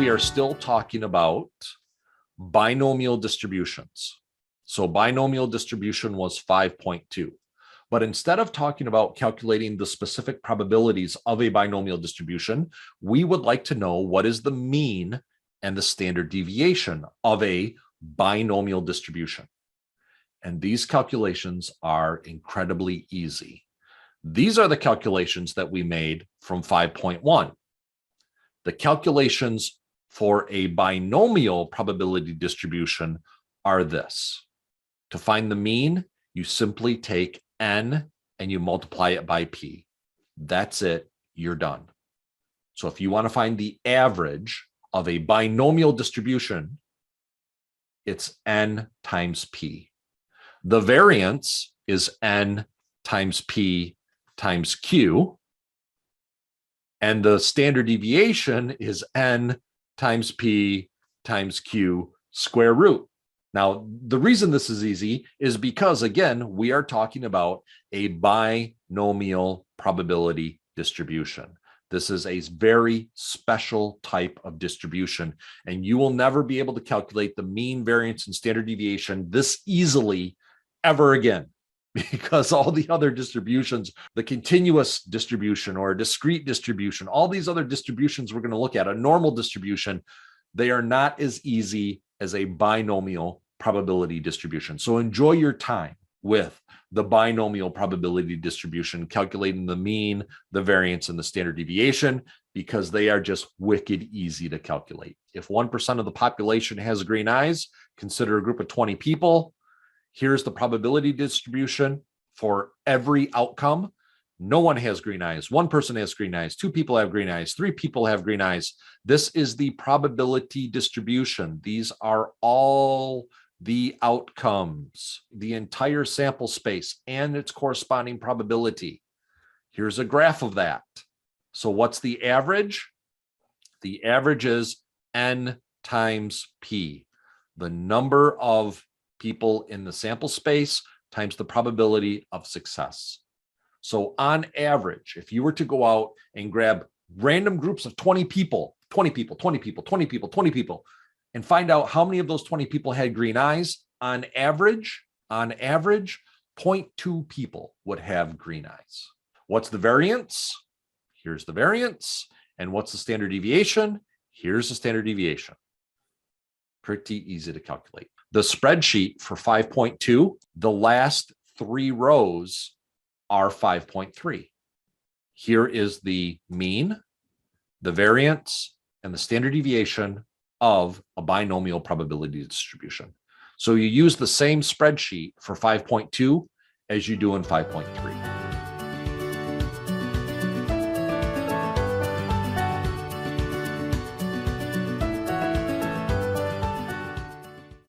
we are still talking about binomial distributions. So binomial distribution was 5.2. But instead of talking about calculating the specific probabilities of a binomial distribution, we would like to know what is the mean and the standard deviation of a binomial distribution. And these calculations are incredibly easy. These are the calculations that we made from 5.1. The calculations for a binomial probability distribution are this. To find the mean, you simply take n and you multiply it by p. That's it, you're done. So if you want to find the average of a binomial distribution, it's n times p. The variance is n times p times q. And the standard deviation is n times p times q square root. Now, the reason this is easy is because, again, we are talking about a binomial probability distribution. This is a very special type of distribution, and you will never be able to calculate the mean, variance, and standard deviation this easily ever again, because all the other distributions, the continuous distribution or a discrete distribution, all these other distributions we're going to look at, a normal distribution, they are not as easy as a binomial probability distribution. So enjoy your time with the binomial probability distribution, calculating the mean, the variance, and the standard deviation, because they are just wicked easy to calculate. If 1% of the population has green eyes, consider a group of 20 people. Here's the probability distribution for every outcome. No one has green eyes. One person has green eyes. Two people have green eyes. Three people have green eyes. This is the probability distribution. These are all the outcomes, the entire sample space and its corresponding probability. Here's a graph of that. So what's the average? The average is n times p, the number of people in the sample space times the probability of success. So on average, if you were to go out and grab random groups of 20 people, 20 people, 20 people, 20 people, 20 people, and find out how many of those 20 people had green eyes, on average, 0.2 people would have green eyes. What's the variance? Here's the variance. And what's the standard deviation? Here's the standard deviation. Pretty easy to calculate. The spreadsheet for 5.2, the last three rows are 5.3. Here is the mean, the variance, and the standard deviation of a binomial probability distribution. So you use the same spreadsheet for 5.2 as you do in 5.3.